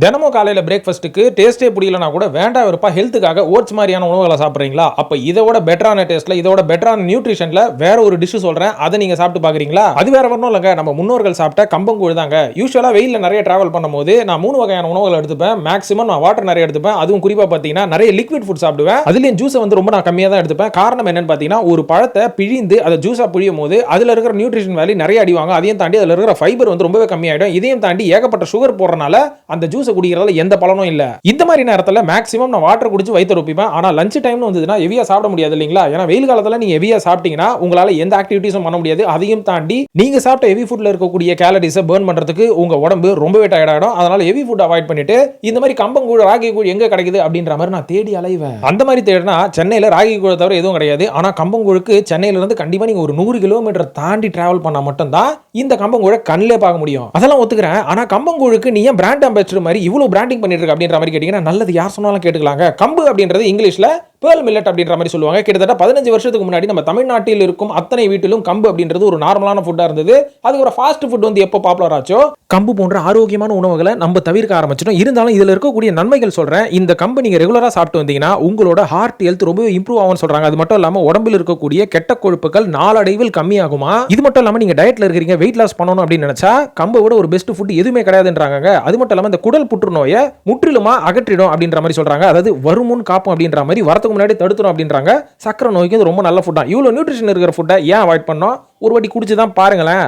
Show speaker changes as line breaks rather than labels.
தினமும் காலையில் பிரேக்ஃபாஸ்ட்டுக்கு டேஸ்ட்டே பிடிக்கலனா கூட வேண்டாம் இருப்பா ஹெல்த்துக்காக ஓட்ஸ் மாதிரியான உணவுகளை சாப்பிட்றீங்களா? அப்போ இதோட பெட்டரான டேஸ்ட்டில் இதோட பெட்டரான நியூட்ரிஷனில் வேற ஒரு டிஷ் சொல்கிறேன், அதை நீங்கள் சாப்பிட்டு பார்க்குறீங்களா? அது வேற ஒன்றும் இல்லைங்க, நம்ம முன்னோர்கள் சாப்பிட்ட கம்பங்கூழ் தாங்க. யூஸ்வலாக வெயிலில் நிறைய டிராவல் பண்ணும்போது நான் 3 வகையான உணவுகள் எடுத்துப்பேன். மேக்ஸிமம் நான் வாட்டர் நிறைய எடுத்துப்பேன். அதுவும் குறிப்பாக பார்த்தீங்கன்னா நிறைய லிக்விட் ஃபுட் சாப்பிடுவேன். அதுலேயும் ஜூஸை வந்து ரொம்ப நான் கம்மியாக தான் எடுத்துப்பேன். காரணம் என்னன்னு பார்த்தீங்கன்னா, ஒரு பழத்தை பிழிந்து அதை ஜூஸாக புழியும் போது அதில் இருக்கிற நியூட்ரிஷன் வேல்யூ நிறைய அடிவாங்க. அதையும் தாண்டி அதில் இருக்கிற ஃபைபர் வந்து ரொம்பவே கம்மியாயிடும். இதையும் தாண்டி ஏகப்பட்ட சுகர் போடுறதுனால அந்த ஜூஸை குடிக்கிறதால எந்த பலனும் இல்ல. இந்த மாதிரி நேரத்துல மேக்ஸிமம் நான் வாட்டர் குடிச்சு வயிற்று ரொப்பிப்பேன். ஆனா லஞ்ச் டைம்னு வந்ததுன்னா ஹெவியா சாப்பிட முடியாது இல்லீங்களா? ஏன்னா வெயில் காலத்துல நீங்க ஹெவியா சாப்பிட்டீங்கன்னா உங்களால எந்த ஆக்டிவிட்டிஸும் பண்ண முடியாது. அதையும் தாண்டி நீங்க சாப்பிட்ட ஹெவி ஃபுட்ல இருக்கக்கூடிய கேலரிஸை பர்ன் பண்றதுக்கு உங்க உடம்பு ரொம்பவே டயர்ட் ஆயிடும். அதனால ஹெவி ஃபுட் அவாய்ட் பண்ணிட்டு இந்த மாதிரி கம்பங்கூழ் ராகி கூழ் எங்க கிடைக்குது அப்படின்ற மாதிரி நான் தேடி அலைவேன். அந்த மாதிரி தேடினா சென்னையில ராகி கூழ் தவிர எதுவும் கிடையாது. ஆனா கம்பங்கூழுக்கு சென்னையில இருந்து கண்டிப்பா நீங்க ஒரு 100 கிலோமீட்டர் தாண்டி டிராவல் பண்ணா மட்டும் தான் இந்த கம்பங்கூழை கண்ணிலே பார்க்க முடியும். அதெல்லாம் ஒத்துக்கிறேன். ஆனா கம்பங்கூழுக்கு நீ ஏன் பிராண்ட் அம்பாசிடர் மாதிரி இவ்வளவு பிராண்டிங் பண்ணிட்டு இருக்க அப்படின்ற மாதிரி கேட்டீங்கன்னா, நல்லது யார் சொன்னாலும் கேட்டுக்கலாங்க. கம்பு அப்படின்றது இங்கிலீஷ்ல பேர்ல் மில்லட் அப்படின்ற மாதிரி சொல்லுவாங்க. கிட்டத்தட்ட 15 வருஷத்துக்கு முன்னாடி நம்ம தமிழ்நாட்டில் இருக்கும் அத்தனை வீட்டிலும் கம்பு அப்படின்றது ஒரு நார்மலான ஃபுட்டா இருந்தது. அது ஒரு ஃபாஸ்ட் ஃபுட் வந்து எப்போ பாப்புலர் ஆச்சோ, கம்பு போன்ற ஆரோக்கியமான உணவுகளை நம்ம தவிர்க்க ஆரம்பிச்சிட்டோம். இருந்தாலும் இதுல இருக்கக்கூடிய நன்மைகள் சொல்றேன். இந்த கம்பு நீங்க ரெகுலரா சாப்பிட்டு வந்தீங்கன்னா உங்களோட ஹார்ட் ஹெல்த் ரொம்பவே இம்ப்ரூவ் ஆகும்னு சொல்றாங்க. அது மட்டும் இல்லாம உடம்பில் இருக்கக்கூடிய கெட்ட கொழுப்புகள் நாளடைவில் கம்மியாகுமா. இது மட்டும் இல்லாம நீங்க டயட்ல இருக்கீங்க, வெயிட் லாஸ் பண்ணணும் அப்படின்னு நினைச்சா கம்பை விட ஒரு பெஸ்ட் ஃபுட் எதுவுமே கிடையாதுன்றாங்க. அது மட்டும் இல்லாம இந்த குடல் புற்றுநோயை முற்றிலுமா அகற்றிடும் அப்படின்ற மாதிரி சொல்றாங்க. அதாவது வருமுன் காப்பும் அப்படின்ற மாதிரி வரதுக்கு முன்னாடி தடுத்துரும் அப்படின்றாங்க. சக்கரை நோய்க்கு ரொம்ப நல்ல ஃபுட் தான். இவ்வளவு நியூட்ரிஷன் இருக்கிற ஃபுட்டை ஏன் அவாய்ட் பண்ணோம்? ஒரு வாட்டி குடிச்சு தான் பாருங்களேன்.